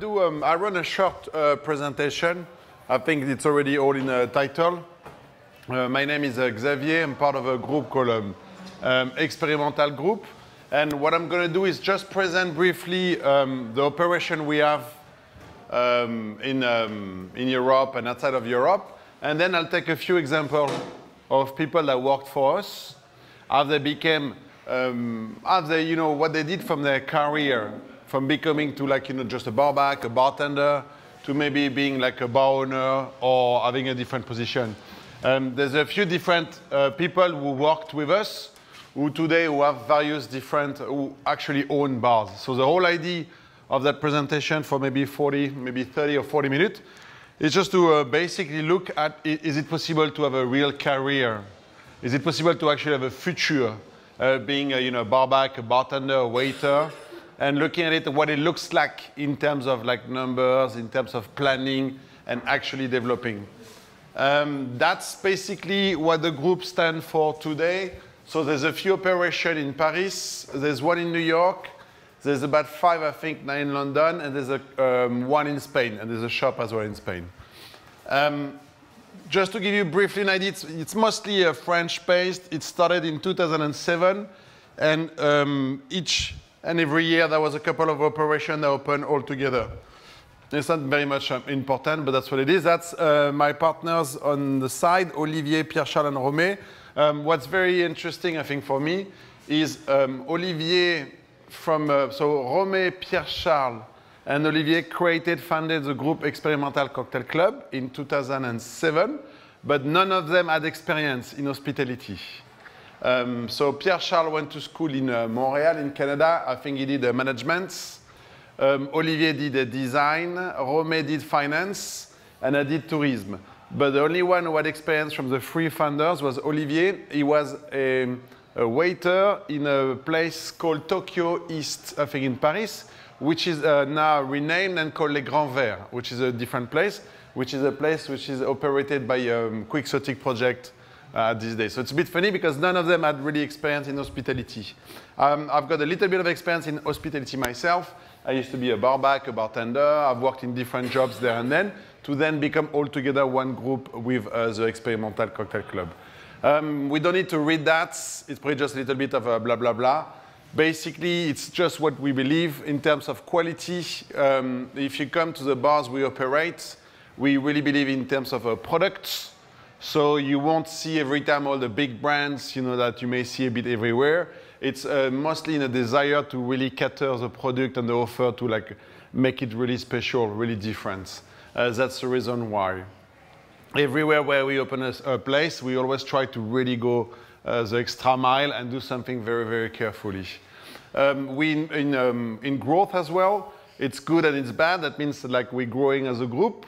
I run a short presentation. I think it's already all in the title. My name is Xavier. I'm part of a group called Experimental Group. And what I'm going to do is just present briefly the operation we have in Europe and outside of Europe. And then I'll take a few examples of people that worked for us, how they became, what they did from their career, from becoming to just a barback, a bartender, to maybe being like a bar owner or having a different position. There's a few different people who worked with us, who today have various different, who actually own bars. So the whole idea of that presentation for maybe 30 or 40 minutes is just to basically look at, is it possible to have a real career? Is it possible to actually have a future being a barback, a bartender, a waiter, and looking at it, what it looks like in terms of numbers, in terms of planning, and actually developing. That's basically what the group stands for today. So there's a few operations in Paris, there's one in New York, there's about 5, I think, 9 in London, and there's one in Spain, and there's a shop as well in Spain. Just to give you briefly an idea, it's mostly French-based. It started in 2007, and each and every year there was a couple of operations that opened all together. It's not very much important, but that's what it is. That's my partners on the side, Olivier, Pierre-Charles, and Romé. What's very interesting, I think, for me, is Olivier so Romé, Pierre-Charles, and Olivier founded the group Experimental Cocktail Club in 2007, but none of them had experience in hospitality. So Pierre-Charles went to school in Montreal, in Canada. I think he did management. Olivier did design. Romé did finance. And I did tourism. But the only one who had experience from the 3 founders was Olivier. He was a waiter in a place called Tokyo East, I think in Paris, which is now renamed and called Les Grands Verts, which is a different place, which is a place which is operated by Quixotic Project these days. So it's a bit funny because none of them had really experience in hospitality. I've got a little bit of experience in hospitality myself. I used to be a barback, a bartender. I've worked in different jobs there and then, to then become altogether one group with the Experimental Cocktail Club. We don't need to read that. It's probably just a little bit of a blah, blah, blah. Basically, it's just what we believe in terms of quality. If you come to the bars we operate, we really believe in terms of products. So you won't see every time all the big brands, that you may see a bit everywhere. It's mostly in a desire to really cater the product and the offer to make it really special, really different. That's the reason why. Everywhere where we open a place, we always try to really go the extra mile and do something very, very carefully. In growth as well, it's good and it's bad. That means we're growing as a group.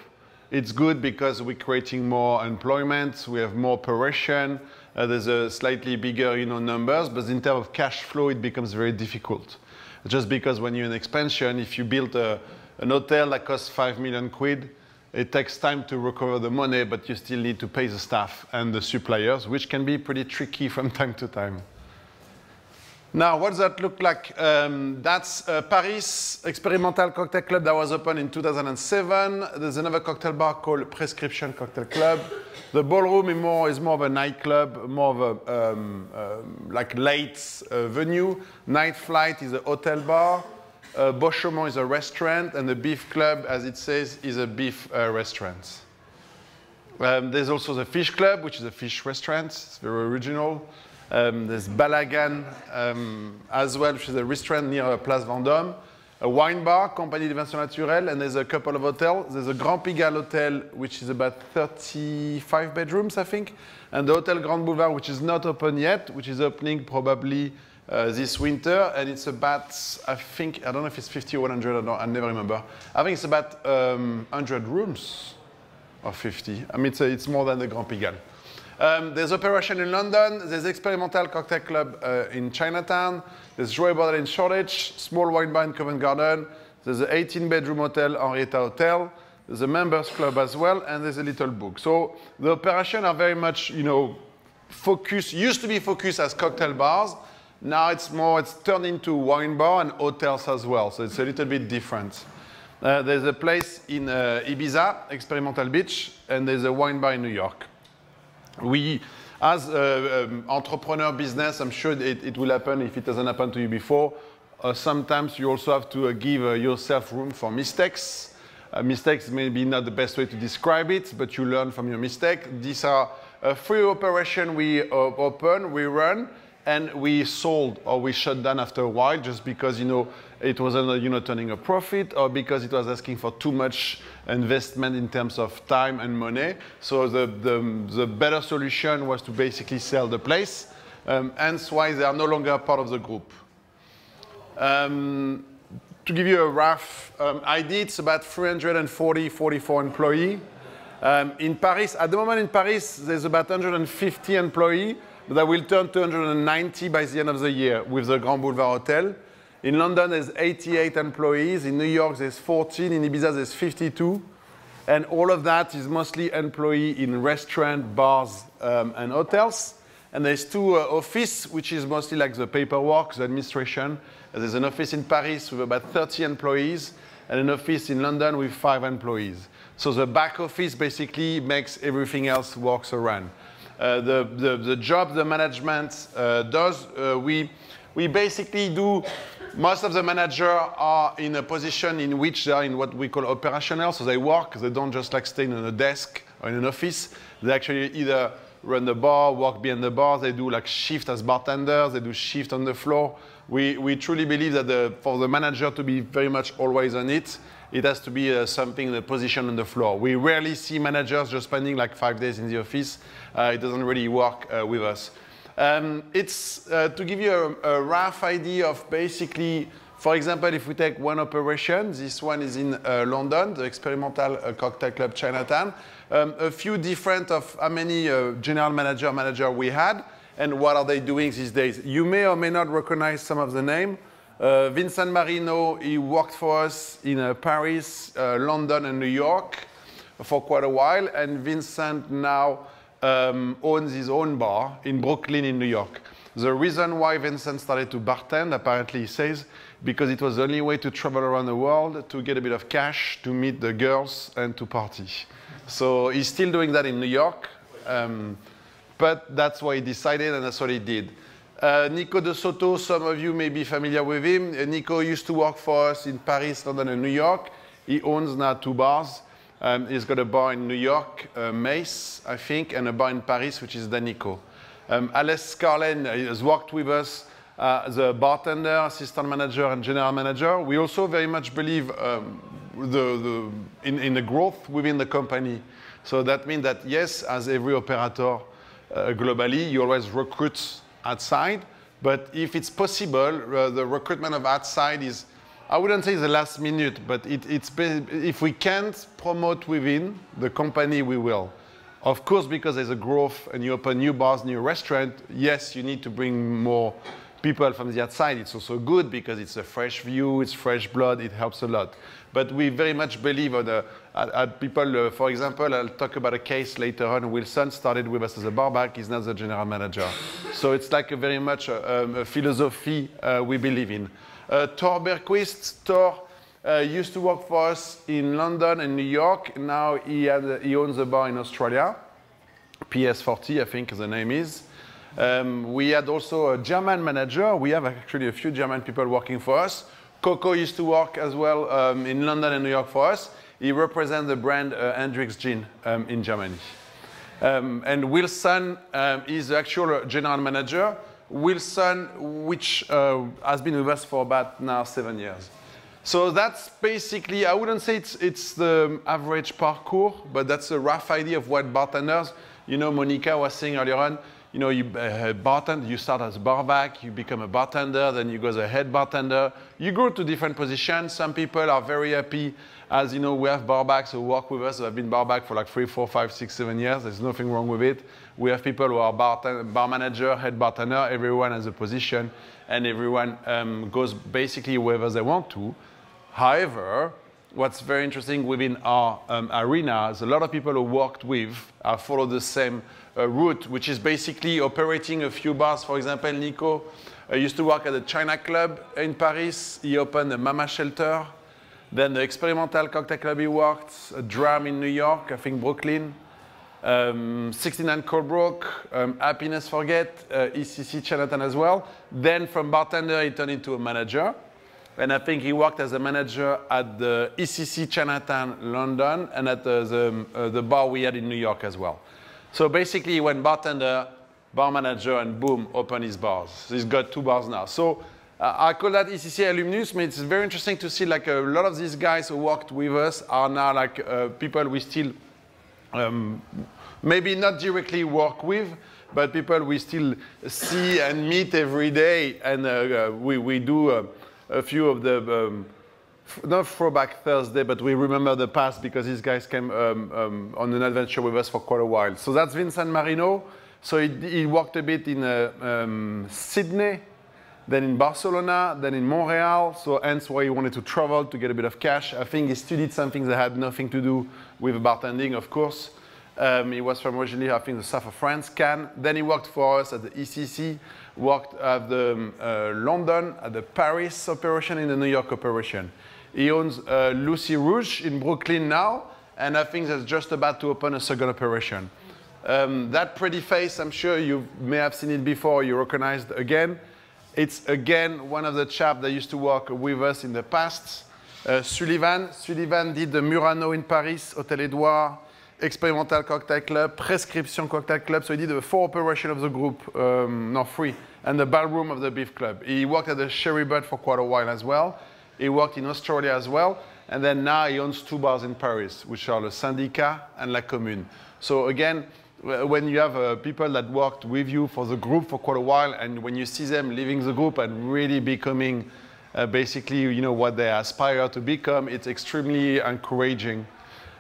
It's good because we're creating more employment, we have more operation, there's a slightly bigger numbers, but in terms of cash flow, it becomes very difficult. Just because when you're in expansion, if you build an hotel that costs 5 million quid, it takes time to recover the money, but you still need to pay the staff and the suppliers, which can be pretty tricky from time to time. Now, what does that look like? That's Paris Experimental Cocktail Club that was opened in 2007. There's another cocktail bar called Prescription Cocktail Club. The ballroom is more of a nightclub, more of a late venue. Night Flight is a hotel bar. Beauchaumont is a restaurant, and the Beef Club, as it says, is a beef restaurant. There's also the Fish Club, which is a fish restaurant. It's very original. There's Balagan as well, which is a restaurant near Place Vendôme. A wine bar, Compagnie de Vins Naturels, and there's a couple of hotels. There's a Grand Pigalle Hotel, which is about 35 bedrooms, I think. And the Hotel Grand Boulevard, which is not open yet, which is opening probably this winter. And it's about, I don't know if it's 50 or 100, I never remember. I think it's about 100 rooms, or 50. I mean, it's more than the Grand Pigalle. There's operation in London. There's Experimental Cocktail Club in Chinatown. There's Joy Bordel in Shoreditch, small wine bar in Covent Garden. There's an 18-bedroom hotel, Henrietta Hotel. There's a members club as well, and there's a Little Book. So the operation are very much, focused, used to be focused as cocktail bars. Now it's turned into wine bar and hotels as well. So it's a little bit different. There's a place in Ibiza, Experimental Beach, and there's a wine bar in New York. We, as entrepreneur business, I'm sure it will happen if it hasn't happened to you before. Sometimes you also have to give yourself room for mistakes. Mistakes may be not the best way to describe it, but you learn from your mistake. These are three operations we open, we run, and we sold or we shut down after a while just because, you know, it wasn't, you know, turning a profit or because it was asking for too much investment in terms of time and money. So the better solution was to basically sell the place, hence why they are no longer part of the group. To give you a rough idea, it's about 44 employees. In Paris, at the moment in Paris, there's about 150 employees that will turn to 190 by the end of the year with the Grand Boulevard Hotel. In London, there's 88 employees. In New York, there's 14. In Ibiza, there's 52. And all of that is mostly employees in restaurants, bars, and hotels. And there's two offices, which is mostly like the paperwork, the administration. There's an office in Paris with about 30 employees and an office in London with 5 employees. So the back office basically makes everything else works around. The job the management does, we basically do, most of the managers are in a position in which they are in what we call operational, so they work, they don't just like stay on a desk or in an office. They actually either run the bar, work behind the bar, they do like shift as bartenders, they do shift on the floor. We truly believe that for the manager to be very much always on it, it has to be something, the position on the floor. We rarely see managers just spending like 5 days in the office. It doesn't really work with us. It's to give you a rough idea of basically, for example, if we take one operation, this one is in London, the Experimental Cocktail Club Chinatown. A few different of how many general manager we had and what are they doing these days. You may or may not recognize some of the name. Vincent Moreno, he worked for us in Paris, London, and New York for quite a while. And Vincent now owns his own bar in Brooklyn in New York. The reason why Vincent started to bartend, apparently he says, because it was the only way to travel around the world, to get a bit of cash, to meet the girls, and to party. So he's still doing that in New York. But that's why he decided, and that's what he did. Nico Desoto, some of you may be familiar with him. Nico used to work for us in Paris, London, and New York. He owns now 2 bars. He's got a bar in New York, Mace, I think, and a bar in Paris, which is Danico. Alex Carlen has worked with us as a bartender, assistant manager, and general manager. We also very much believe in the growth within the company. So that means that, yes, as every operator globally, you always recruit outside. But if it's possible, the recruitment of outside is, I wouldn't say the last minute, but if we can't promote within the company, we will. Of course, because there's a growth and you open new bars, new restaurants, yes, you need to bring more people from the outside. It's also good because it's a fresh view, it's fresh blood, it helps a lot. But we very much believe at people, for example, I'll talk about a case later on. Wilson started with us as a barback, he's now the general manager. So it's like very much a philosophy we believe in. Thor Bergquist, used to work for us in London and New York. Now he owns a bar in Australia, PS40, I think the name is. We had also a German manager. We have actually a few German people working for us. Coco used to work as well in London and New York for us. He represents the brand Hendrix Gin in Germany. And Wilson is the actual general manager. Wilson, which has been with us for about now 7 years. So that's basically, I wouldn't say it's the average parkour, but that's a rough idea of what bartenders, you know, Monica was saying earlier on, you know, you bartend, you start as barback, you become a bartender, then you go as a head bartender. You go to different positions. Some people are very happy, as you know, we have barbacks who work with us who have been barback for like 3, 4, 5, 6, 7 years. There's nothing wrong with it. We have people who are bar manager, head bartender. Everyone has a position, and everyone goes basically wherever they want to. However, what's very interesting within our arena is a lot of people who worked with follow the same route, which is basically operating a few bars. For example, Nico used to work at the China Club in Paris. He opened a Mama Shelter. Then the Experimental Cocktail Club he worked, a Dram in New York, I think Brooklyn, 69 Colebrook, Happiness Forget, ECC Chinatown as well. Then from bartender, he turned into a manager. And I think he worked as a manager at the ECC Chinatown, London, and at the bar we had in New York as well. So basically, he went bartender, bar manager, and boom, opened his bars. So he's got 2 bars now. So I call that ECC alumnus, but it's very interesting to see like a lot of these guys who worked with us are now like people we still maybe not directly work with, but people we still see and meet every day. And we do a few of the, not Throwback Thursday, but we remember the past because these guys came on an adventure with us for quite a while. So that's Vincent Moreno. So he worked a bit in Sydney, then in Barcelona, then in Montreal, so hence why he wanted to travel to get a bit of cash. I think he studied something that had nothing to do with bartending, of course. He was from originally, I think, the south of France, Cannes. Then he worked for us at the ECC, worked at the London, at the Paris operation, in the New York operation. He owns Lucy Rouge in Brooklyn now, and I think that's just about to open a second operation. That pretty face, I'm sure you may have seen it before, you recognized again. It's again one of the chaps that used to work with us in the past. Sullivan did the Murano in Paris, Hôtel Édouard, Experimental Cocktail Club, Prescription Cocktail Club. So he did the 4 operations of the group, no 3, and the ballroom of the Beef Club. He worked at the Sherry Butt for quite a while as well. He worked in Australia as well. And then now he owns 2 bars in Paris, which are Le Syndicat and La Commune. So again, when you have people that worked with you for the group for quite a while, and when you see them leaving the group and really becoming basically, you know, what they aspire to become, it's extremely encouraging.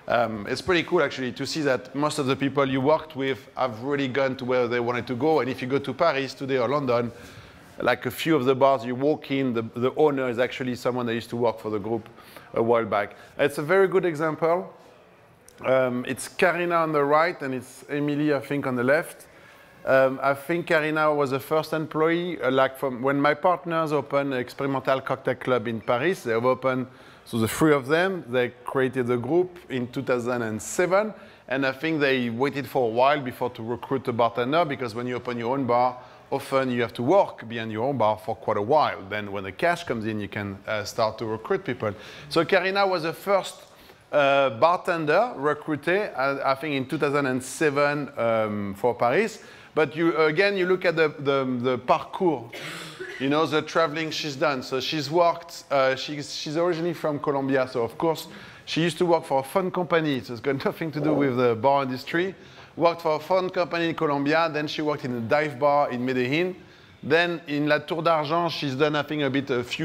It's pretty cool actually to see that most of the people you worked with have really gone to where they wanted to go. And if you go to Paris today or London, like a few of the bars you walk in, the owner is actually someone that used to work for the group a while back. It's a very good example. It's Karina on the right, and it's Emily, I think, on the left. I think Karina was the first employee, like from when my partners opened Experimental Cocktail Club in Paris. They've opened, so the 3 of them, they created the group in 2007. And I think they waited for a while before to recruit a bartender, because when you open your own bar, often you have to work behind your own bar for quite a while. Then when the cash comes in, you can start to recruit people. So Karina was the first bartender recruited, I think in 2007 for Paris. But again, you look at the parcours, you know, the traveling she's done. So she's worked, she's originally from Colombia, so of course, she used to work for a fun company, so it's got nothing to do with the bar industry. Worked for a fun company in Colombia, then she worked in a dive bar in Medellin. Then in La Tour d'Argent, she's done, I think,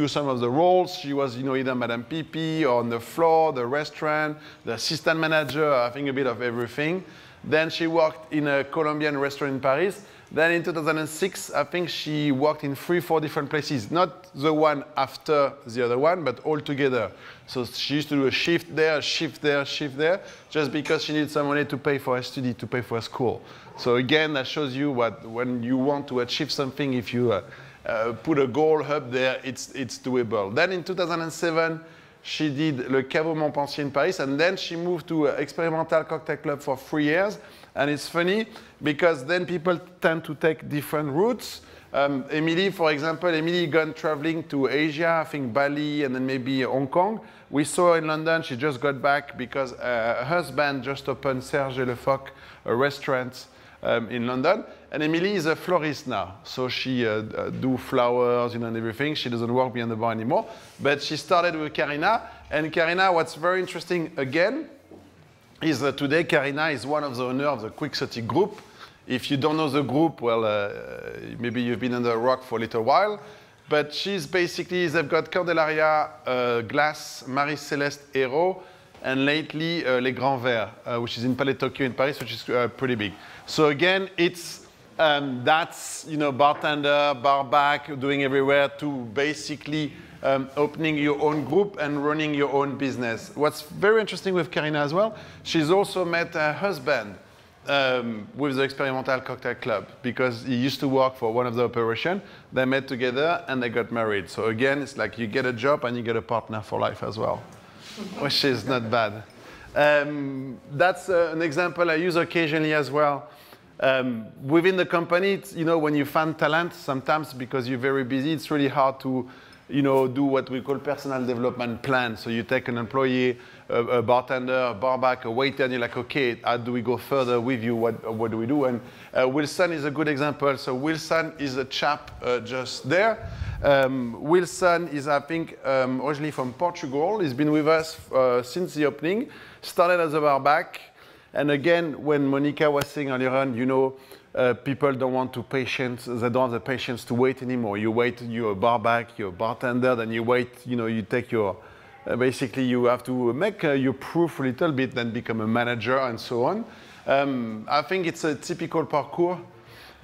some of the roles. She was, you know, either Madame Pipi or on the floor, the restaurant, the assistant manager, I think a bit of everything. Then she worked in a Colombian restaurant in Paris. Then in 2006, I think she worked in 3, 4 different places. Not the one after the other one, but all together. So she used to do a shift there, shift there, shift there, just because she needed some money to pay for her study, to pay for her school. So again, that shows you what, when you want to achieve something, if you put a goal up there, it's doable. Then in 2007, she did Le Caveau Montpensier in Paris, and then she moved to Experimental Cocktail Club for 3 years. And it's funny, because then people tend to take different routes. Emily, for example, Emily gone traveling to Asia, I think Bali, and then maybe Hong Kong. We saw her in London, she just got back because her husband just opened Serge et Le Phoque, a restaurant in London. And Emily is a florist now. So she do flowers, you know, and everything. She doesn't work behind the bar anymore. But she started with Karina. And Karina, what's very interesting again, is that today Karina is one of the owners of the Quixotic group. If you don't know the group, well, maybe you've been under a rock for a little while. But she's basically, they've got Candelaria, Glass, Marie-Céleste Hérault, and lately Les Grands Verts, which is in Palais Tokyo in Paris, which is pretty big. So again, it's that's, you know, bartender, bar back, doing everywhere, to basically opening your own group and running your own business. What's very interesting with Karina as well, she's also met her husband with the Experimental Cocktail Club, because he used to work for one of the operations. They met together and they got married. So again, it's like you get a job and you get a partner for life as well. which is not bad. That's an example I use occasionally as well. Within the company, when you find talent, sometimes because you're very busy, it's really hard to do what we call personal development plan. So you take an employee, a bartender, a barback, a waiter, and you're like, okay, how do we go further with you? What do we do? And Wilson is a good example. So Wilson is a chap just there. Wilson is, I think, originally from Portugal. He's been with us since the opening. Started as a barback. And again, when Monica was saying earlier on, people don't want to they don't have the patience to wait anymore. You wait, you're a barback, you're a bartender, then you wait, you take your, basically you have to make your proof a little bit, then become a manager and so on. I think it's a typical parkour.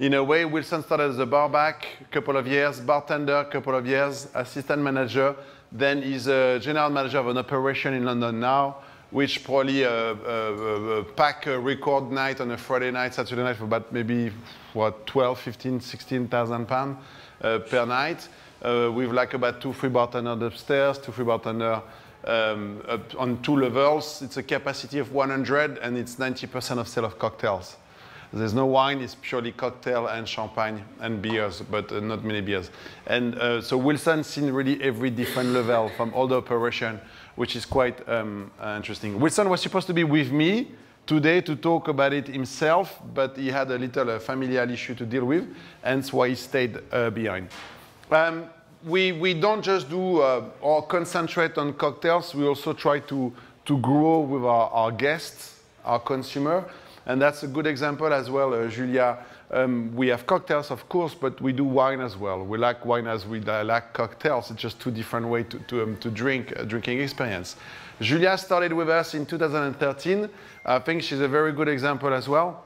In a way, Wilson started as a barback, a couple of years, bartender, a couple of years, assistant manager, then he's a general manager of an operation in London now, which probably pack a record night on a Friday night, Saturday night for about maybe, 12, 15, 16,000 pounds per night, with like about 2-3 bartenders upstairs, 2-3 bartenders on 2 levels. It's a capacity of 100, and it's 90% of sale of cocktails. There's no wine, it's purely cocktail and champagne and beers, but not many beers. And so Wilson's seen really every different level from all the operation, which is quite interesting. Wilson was supposed to be with me today to talk about it himself, but he had a little familial issue to deal with, and that's why he stayed behind. We don't just do or concentrate on cocktails, we also try to grow with our guests, our consumer. And that's a good example as well, Julia. We have cocktails, of course, but we do wine as well. We like wine as we like cocktails. It's just 2 different ways to drink, a drinking experience. Julia started with us in 2013. I think she's a very good example as well.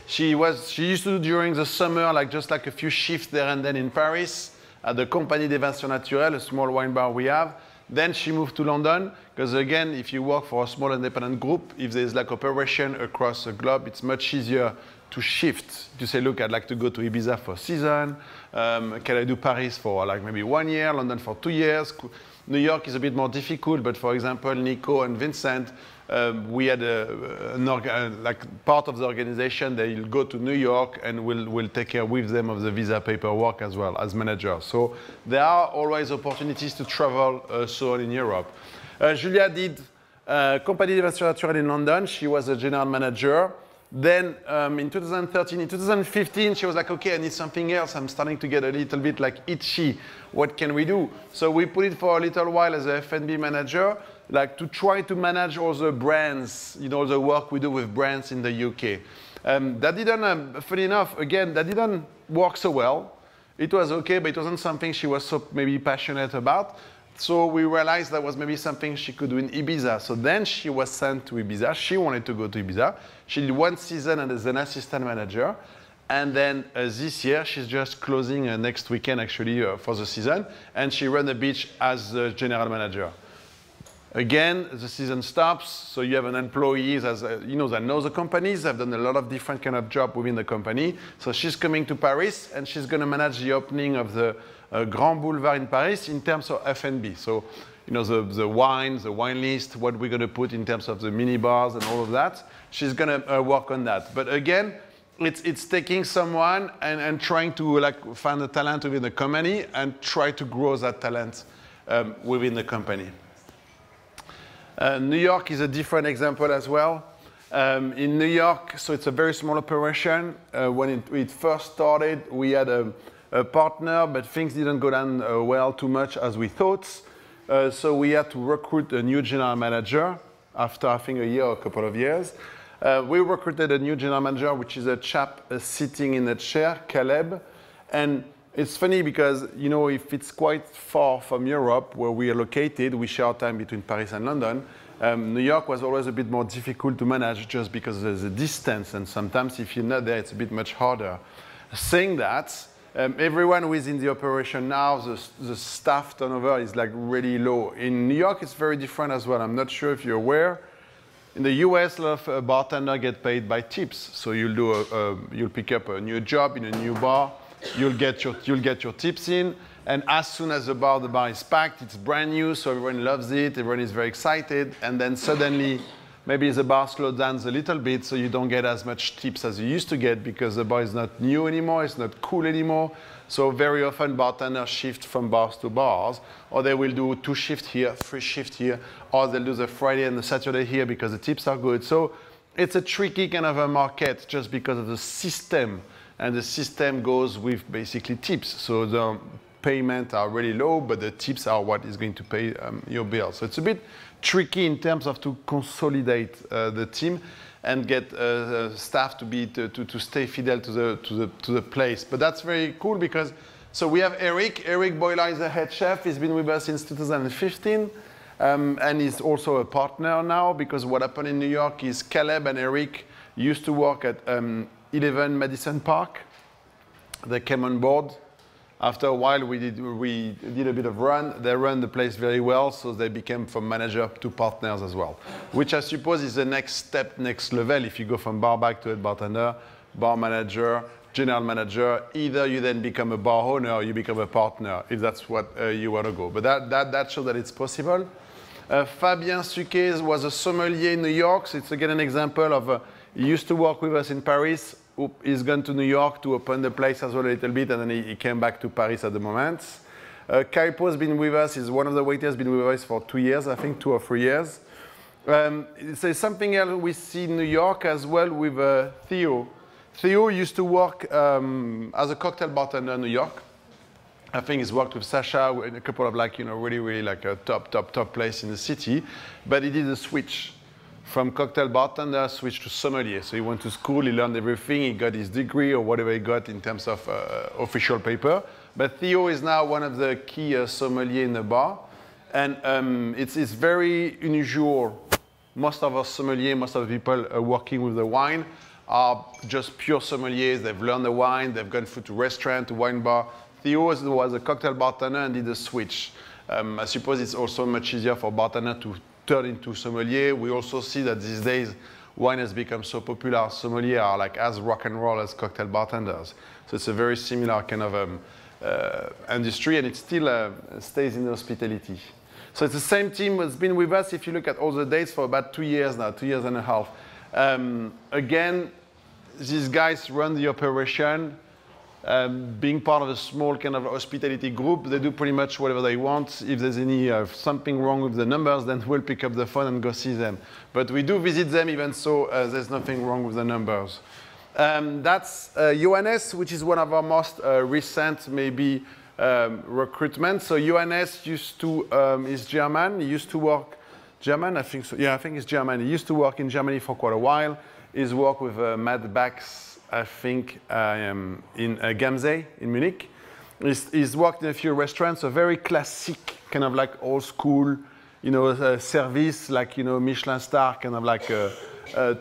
She used to do during the summer, just like a few shifts there and then in Paris at the Compagnie des Vins Surnaturels, a small wine bar we have. Then she moved to London, because again, if you work for a small independent group, if there's like operation across the globe, it's much easier to shift, to say, look, I'd like to go to Ibiza for a season. Can I do Paris for like maybe 1 year, London for 2 years? New York is a bit more difficult, but for example, Nico and Vincent, we had part of the organization, they'll go to New York and we'll take care with them of the visa paperwork as well as managers. So there are always opportunities to travel so on in Europe. Julia did Compagnie des Vins Surnaturels in London. She was a general manager. Then in 2015, she was like, okay, I need something else. I'm starting to get a little bit like itchy. What can we do? So we put it for a little while as a F&B manager, like to try to manage all the brands, the work we do with brands in the UK. That didn't, funny enough, again, that didn't work so well. It was okay, but it wasn't something she was so maybe passionate about. So we realized that was maybe something she could do in Ibiza. So then she was sent to Ibiza. She wanted to go to Ibiza. She did 1 season as an assistant manager. And then this year, she's just closing next weekend, actually, for the season. And she ran the beach as the general manager. Again, the season stops. So you have an employee that knows the companies. They've done a lot of different kind of job within the company. So she's coming to Paris, and she's going to manage the opening of the Grand Boulevard in Paris in terms of F&B. So, the wine list, what we're going to put in terms of the mini bars and all of that. She's going to work on that. But again, it's taking someone and trying to find the talent within the company and try to grow that talent within the company. New York is a different example as well. In New York, so it's a very small operation. When it first started, we had a partner, but things didn't go down well too much as we thought. So we had to recruit a new general manager after, I think, a year or a couple of years. We recruited a new general manager, which is a chap sitting in a chair, Caleb. And it's funny because, if it's quite far from Europe, where we are located, we share time between Paris and London. New York was always a bit more difficult to manage just because there's a distance. And sometimes if you're not there, it's a bit much harder. Saying that, everyone who is in the operation now, the staff turnover is really low. In New York, it's very different as well. I'm not sure if you're aware. In the US, a lot of bartenders get paid by tips. So you'll pick up a new job in a new bar. You'll get your tips in, And as soon as the bar is packed, it's brand new, so everyone loves it, everyone is very excited, and then suddenly, maybe the bar slows down a little bit, so you don't get as much tips as you used to get because the bar is not new anymore, it's not cool anymore. So very often bartenders shift from bars to bars, or they will do 2 shifts here, 3 shifts here, or they'll do the Friday and the Saturday here because the tips are good. So it's a tricky kind of a market just because of the system, and the system goes with basically tips. So the payments are really low, but the tips are what is going to pay your bill. So it's a bit tricky in terms of to consolidate the team and get staff to stay fidel to the place. But that's very cool because, so we have Eric. Eric Boiler is the head chef. He's been with us since 2015. And he's also a partner now because what happened in New York is Caleb and Eric used to work at 11 Madison Park. They came on board. After a while, we did a bit of run. They run the place very well, so they became from manager to partners as well, which I suppose is the next step, next level. If you go from bar back to head bartender, bar manager, general manager, either you then become a bar owner or you become a partner, if that's what you want to go. But that shows that it's possible. Fabien Suquet was a sommelier in New York, so it's again an example of, he used to work with us in Paris. He's gone to New York to open the place as well a little bit, and then he came back to Paris at the moment. Kaipo has been with us, is one of the waiters, been with us for 2 years, I think 2 or 3 years. There's something else we see in New York as well with Theo. Theo used to work as a cocktail bartender in New York. I think he's worked with Sasha in a couple of really like a top place in the city, but he did a switch. From cocktail bartender, switched to sommelier. So he went to school, he learned everything, he got his degree or whatever he got in terms of official paper. But Theo is now one of the key sommeliers in the bar. And it's very unusual. Most of our sommeliers, most of the people working with the wine are just pure sommeliers. They've learned the wine, they've gone to restaurant, to wine bar. Theo was a cocktail bartender and did a switch. I suppose it's also much easier for bartender to turn into sommelier. We also see that these days wine has become so popular. Sommeliers are like as rock and roll as cocktail bartenders. So it's a very similar kind of industry, and it still stays in hospitality. So it's the same team that's been with us. If you look at all the dates for about 2 years now, 2 years and a half. Again, these guys run the operation. Being part of a small kind of hospitality group, they do pretty much whatever they want. If there's any something wrong with the numbers, then we'll pick up the phone and go see them. But we do visit them, even so there's nothing wrong with the numbers. That's Johannes, which is one of our most recent, maybe, recruitment. So Johannes used to, is German. He used to work, German, I think so. Yeah, I think he's German. He used to work in Germany for quite a while. He's worked with Mad Bax, I think, in Gamsey in Munich. He's worked in a few restaurants, a very classic, kind of like old school, service, like, Michelin star, kind of like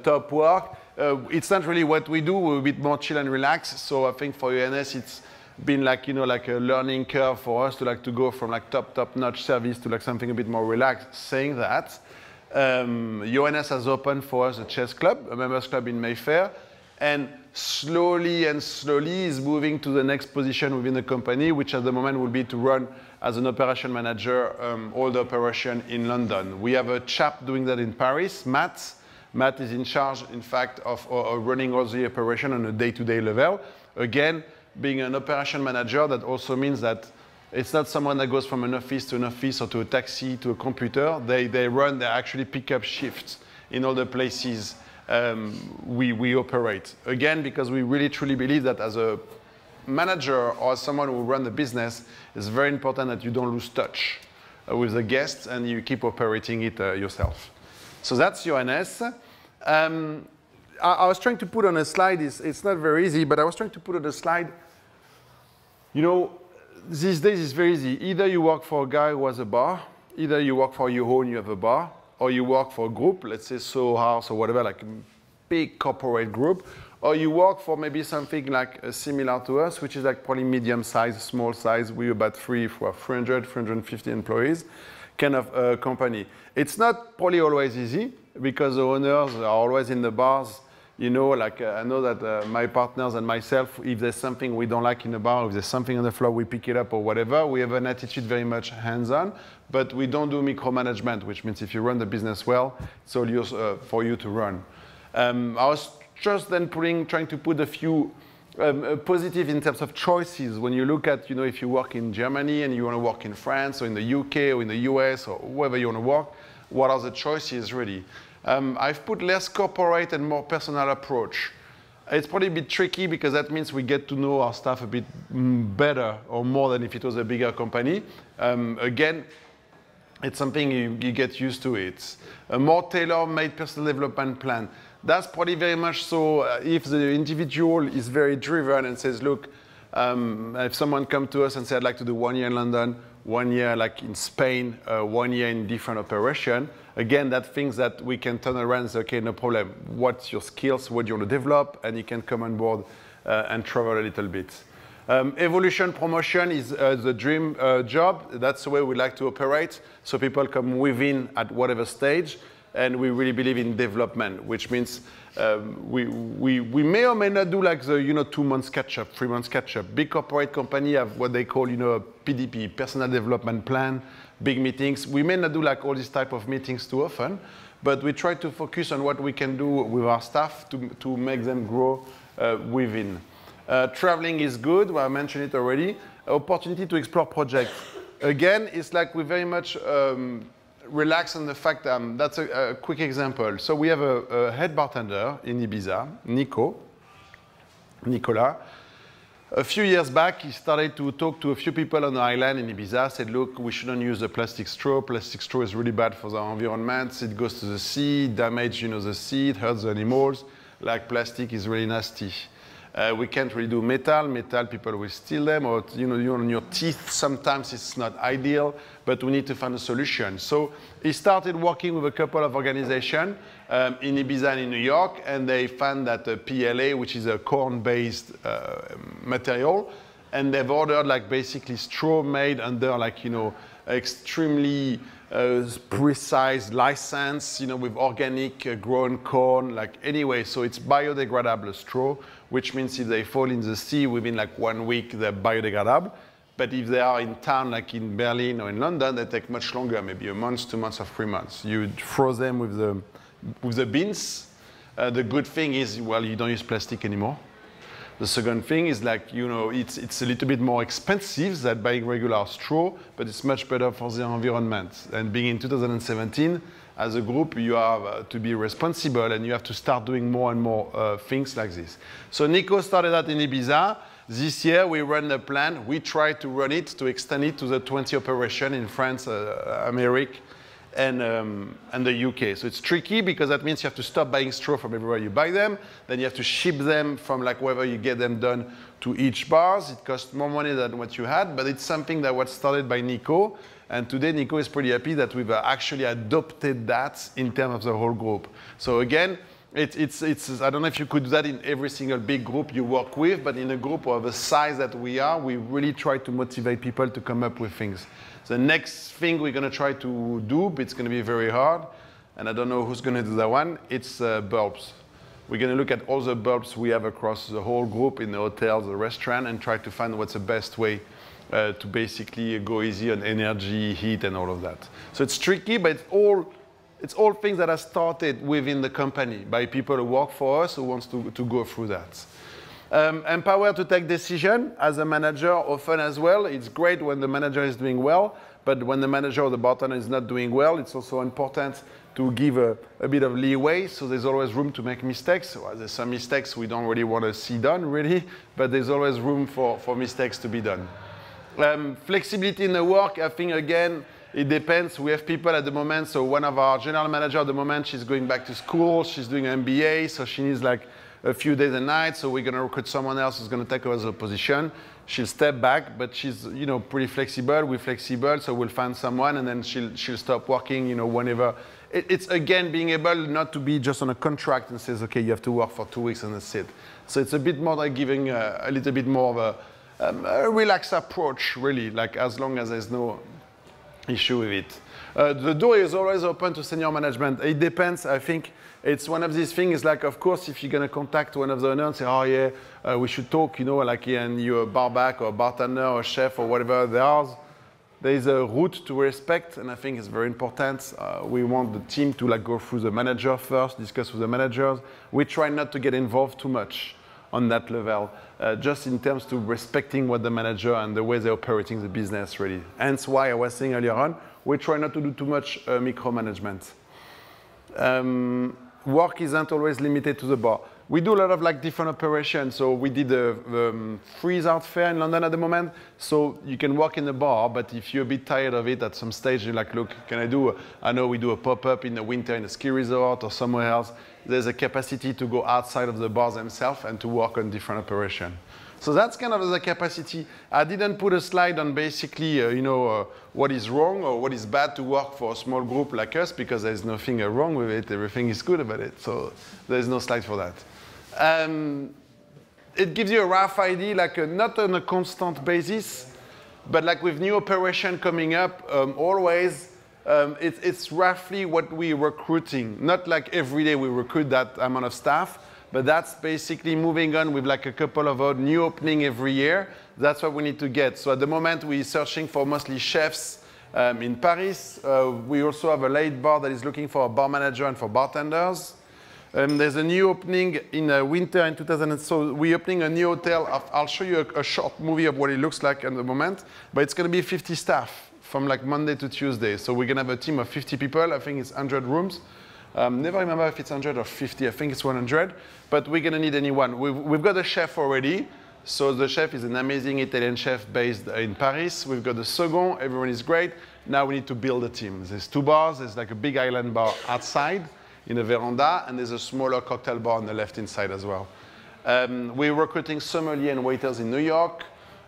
top work. It's not really what we do. We're a bit more chill and relaxed. So I think for Johannes, it's been like, like a learning curve for us to go from like top-notch service to like something a bit more relaxed. Saying that, Johannes has opened for us a chess club, a members club in Mayfair, and slowly is moving to the next position within the company, which at the moment will be to run as an operation manager all the operation in London. We have a chap doing that in Paris, Matt. Matt is in charge, in fact, of running all the operation on a day-to-day level. Again, being an operation manager, that also means that it's not someone that goes from an office to an office or to a taxi to a computer. They actually pick up shifts in all the places we operate. Again, because we really truly believe that as a manager or as someone who runs the business, it's very important that you don't lose touch with the guests and you keep operating it yourself. So that's Johannes. I was trying to put on a slide, it's not very easy, but I was trying to put on a slide, these days it's very easy. Either you work for a guy who has a bar, either you work for your own, you have a bar, or you work for a group, let's say Soho House or whatever, like a big corporate group, or you work for maybe something like similar to us, which is like probably medium size, small size. We're about 300, 350 employees, kind of company. It's not probably always easy because the owners are always in the bars, You know, like I know that my partners and myself, if there's something we don't like in the bar, if there's something on the floor, we pick it up or whatever. We have an attitude very much hands-on, but we don't do micromanagement, which means if you run the business well, it's all yours for you to run. I was just then trying to put a few positive in terms of choices. When you look at, you know, if you work in Germany and you want to work in France or in the UK or in the US or wherever you want to work, what are the choices really? I've put less corporate and more personal approach. It's probably a bit tricky because that means we get to know our staff a bit better or more than if it was a bigger company. Again, it's something you get used to. It's a more tailor-made personal development plan. That's probably very much so if the individual is very driven and says, look, if someone comes to us and says, I'd like to do 1 year in London, 1 year like in Spain, 1 year in different operation, again, that's things that we can turn around and say, okay, no problem. What's your skills? What do you want to develop? And you can come on board and travel a little bit. Evolution promotion is the dream job. That's the way we like to operate. So people come within at whatever stage. And we really believe in development, which means we may or may not do like the 2 months catch-up, 3 months catch-up. Big corporate company have what they call a PDP, personal development plan, big meetings. We may not do like all these type of meetings too often, but we try to focus on what we can do with our staff to make them grow within. Traveling is good. Well, I mentioned it already. Opportunity to explore projects. Again, it's like we very much relax on the fact that's a quick example. So we have a head bartender in Ibiza, Nicolas. A few years back, he started to talk to a few people on the island in Ibiza, said, look, we shouldn't use a plastic straw. Plastic straw is really bad for the environment. It goes to the sea, damages the sea, it hurts the animals. Like plastic is really nasty. We can't really do metal. Metal, people will steal them, or on your teeth, sometimes it's not ideal, but we need to find a solution. So he started working with a couple of organizations in Ibiza and in New York, and they found that PLA, which is a corn-based material, and they've ordered like basically straw made under like, extremely precise license, with organic grown corn, like anyway, so it's biodegradable straw, which means if they fall in the sea within like 1 week, they're biodegradable. But if they are in town, like in Berlin or in London, they take much longer, maybe a month, 2 months, or 3 months. You throw them with the bins. The good thing is, well, you don't use plastic anymore. The second thing is like, it's a little bit more expensive than buying regular straw, but it's much better for the environment. And being in 2017, as a group, you have to be responsible and you have to start doing more and more things like this. So Nico started that in Ibiza. This year, we run a plan. We try to run it, to extend it to the 20 operation in France, America, and the UK. So it's tricky because that means you have to stop buying straw from everywhere you buy them. Then you have to ship them from like wherever you get them done to each bars. It costs more money than what you had, but it's something that was started by Nico. And today, Nico is pretty happy that we've actually adopted that in terms of the whole group. So again, it's I don't know if you could do that in every single big group you work with, but in a group of the size that we are, we really try to motivate people to come up with things. The next thing we're going to try to do, but it's going to be very hard, and I don't know who's going to do that one, it's bulbs. We're going to look at all the bulbs we have across the whole group in the hotels, the restaurant, and try to find what's the best way to basically go easy on energy, heat, and all of that. So it's tricky, but it's all things that are started within the company by people who work for us who wants to go through that. Empower to take decision as a manager often as well. It's great when the manager is doing well, but when the manager or the bartender is not doing well, it's also important to give a bit of leeway, so there's always room to make mistakes. Well, there's some mistakes we don't really want to see done, really, but there's always room for mistakes to be done. Flexibility in the work, I think, again, it depends. We have people at the moment, so one of our general manager at the moment, she's going back to school, she's doing an MBA, so she needs like a few days and nights, so we're going to recruit someone else who's going to take over the position. She'll step back, but she's pretty flexible. We're flexible, so we'll find someone, and then she'll stop working whenever. It's again being able not to be just on a contract and says, okay, you have to work for 2 weeks and that's it. So it's a bit more like giving a little bit more of a relaxed approach, really, like as long as there's no issue with it. The door is always open to senior management. It depends. I think it's one of these things, like, of course, if you're going to contact one of the owners and say, oh, yeah, we should talk, you know, like, and you're a barback or a bartender or a chef or whatever there's a route to respect, and I think it's very important. We want the team to like go through the manager first, discuss with the managers. We try not to get involved too much on that level, just in terms to respecting what the manager and the way they're operating the business really. Hence why I was saying earlier on, we try not to do too much micromanagement. Work isn't always limited to the bar. We do a lot of like different operations. So we did a freeze art fair in London at the moment. So you can work in the bar, but if you're a bit tired of it at some stage, you're like, look, I know we do a pop-up in the winter in a ski resort or somewhere else. There's a capacity to go outside of the bars themselves and to work on different operations. So that's kind of the capacity. I didn't put a slide on basically, what is wrong or what is bad to work for a small group like us, because there's nothing wrong with it. Everything is good about it. So there's no slide for that. It gives you a rough idea, like not on a constant basis, but like with new operation coming up, always, it's roughly what we're recruiting. Not like every day we recruit that amount of staff, but that's basically moving on with like a couple of new opening every year. That's what we need to get. So at the moment, we're searching for mostly chefs in Paris. We also have a late bar that is looking for a bar manager and for bartenders. There's a new opening in winter in 2000. So we're opening a new hotel. I'll show you a short movie of what it looks like at the moment. But it's going to be 50 staff from like Monday to Tuesday. So we're going to have a team of 50 people. I think it's 100 rooms. Never remember if it's 100 or 50. I think it's 100. But we're going to need anyone. We've got a chef already. So the chef is an amazing Italian chef based in Paris. We've got the second. Everyone is great. Now we need to build a team. There's 2 bars. There's like a big island bar outside in a veranda, and there's a smaller cocktail bar on the left inside as well. We're recruiting sommelier and waiters in New York.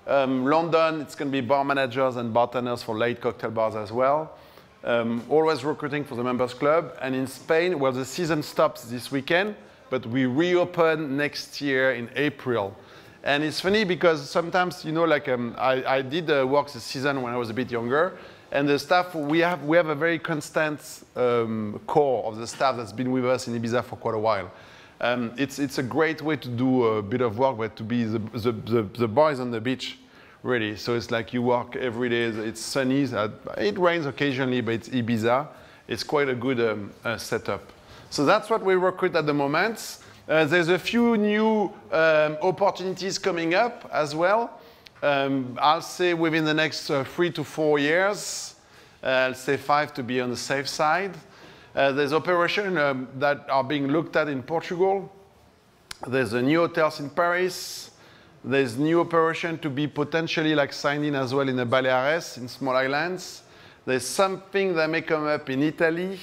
London, it's going to be bar managers and bartenders for late cocktail bars as well. Always recruiting for the members club. And in Spain, well, the season stops this weekend, but we reopen next year in April. And it's funny because sometimes, I did work the season when I was a bit younger. And the staff, we have a very constant core of the staff that's been with us in Ibiza for quite a while. It's a great way to do a bit of work, but to be the bar is on the beach, really. So it's like you work every day. It's sunny. It rains occasionally, but it's Ibiza. It's quite a good setup. So that's what we recruit at the moment. There's a few new opportunities coming up as well. I'll say within the next 3 to 4 years. I'll say 5 to be on the safe side. There's operations that are being looked at in Portugal. There's a new hotels in Paris. There's new operation to be potentially like signed in as well in the Baleares, in small islands. There's something that may come up in Italy.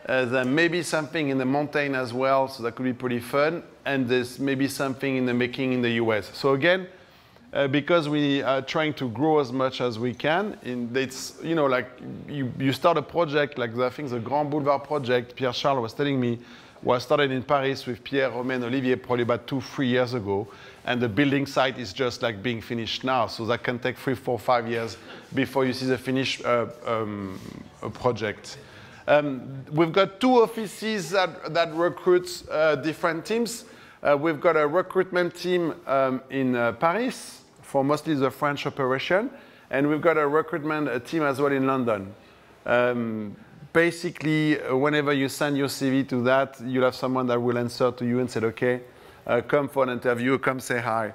There may be something in the mountain as well, so that could be pretty fun. And there's maybe something in the making in the US. So again, because we are trying to grow as much as we can, it's, like you start a project, like I think the Grand Boulevard project, Pierre Charles was telling me, was started in Paris with Pierre, Romain, Olivier probably about 2-3 years ago. And the building site is just like being finished now. So that can take 3, 4, 5 years before you see the finished project. We've got 2 offices that recruit different teams. We've got a recruitment team in Paris for mostly the French operation. And we've got a recruitment team as well in London. Basically, whenever you send your CV to that, you'll have someone that will answer to you and say, okay, come for an interview, come say hi.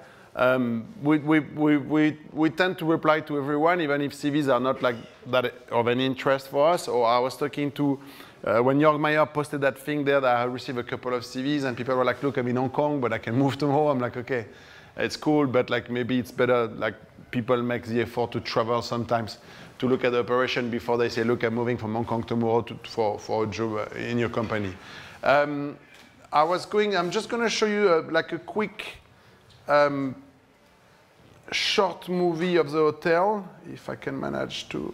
We tend to reply to everyone, even if CVs are not like that of any interest for us. Or I was talking to, when Jörg Meyer posted that thing there, that I received a couple of CVs, and people were like, look, I'm in Hong Kong, but I can move tomorrow. I'm like, okay, it's cool, but like maybe it's better, like people make the effort to travel sometimes to look at the operation before they say, look, I'm moving from Hong Kong tomorrow for a job in your company. I'm just going to show you like a quick short movie of the hotel, if I can manage to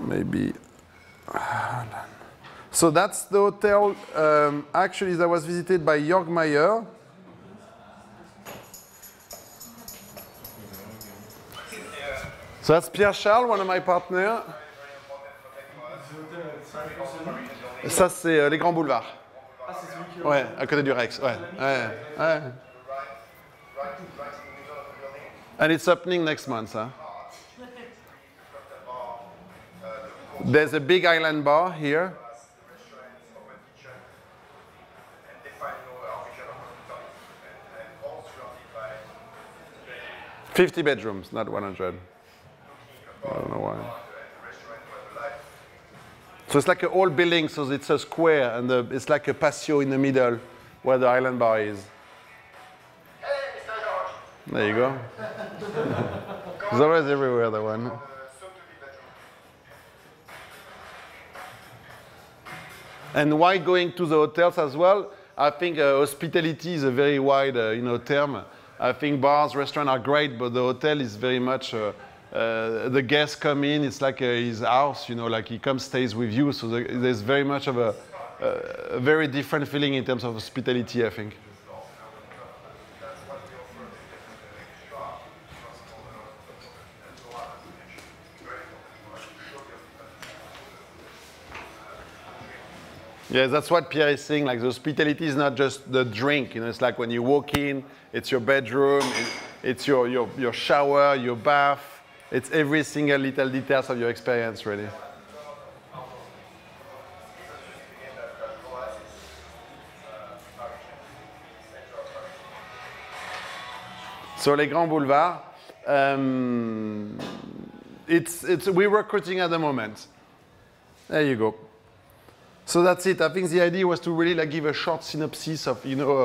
maybe. So that's the hotel, actually, that was visited by Jörg Meyer. So that's Pierre Charles, one of my partners. Ça, c'est les grands boulevards. Ah, c'est celui qui... Ouais, à côté du Rex. Ouais, ouais, ouais. And it's opening next month, huh? There's a big island bar here. 50 bedrooms, not 100. I don't know why. So it's like an old building, so it's a square, and it's like a patio in the middle where the island bar is. There you go. It's always everywhere, the one. And why going to the hotels as well? I think hospitality is a very wide term. I think bars, restaurants are great, but the hotel is very much, the guests come in, it's like his house, like he comes, stays with you. So there's very much of a very different feeling in terms of hospitality, I think. Yeah, that's what Pierre is saying. Like the hospitality is not just the drink. It's like when you walk in, it's your bedroom, it's your shower, your bath. It's every single little details of your experience, really. So les grands boulevards, we're recruiting at the moment. There you go. So that's it. I think the idea was to really give a short synopsis of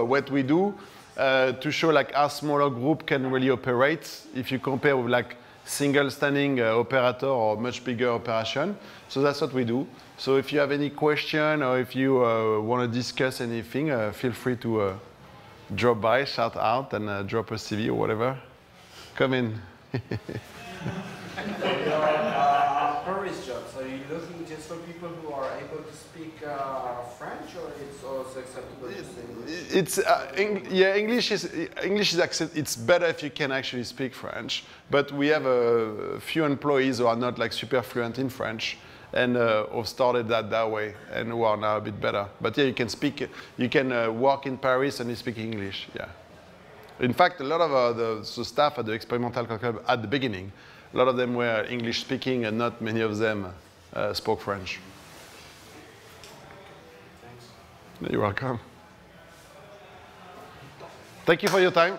what we do, to show how smaller group can really operate if you compare with single standing operator or much bigger operation. So that's what we do. So if you have any question or if you want to discuss anything, feel free to drop by, shout out, and drop a CV or whatever. Come in. Paris jobs, are you looking just for people who are able to speak French, or it's also acceptable to speak English? English is it's better if you can actually speak French, but we have a few employees who are not super fluent in French and who started that way and who are now a bit better. But yeah, you can work in Paris and you speak English, yeah. In fact, a lot of the staff at the Experimental Club at the beginning, a lot of them were English speaking and not many of them spoke French. Thanks. You're welcome. Thank you for your time.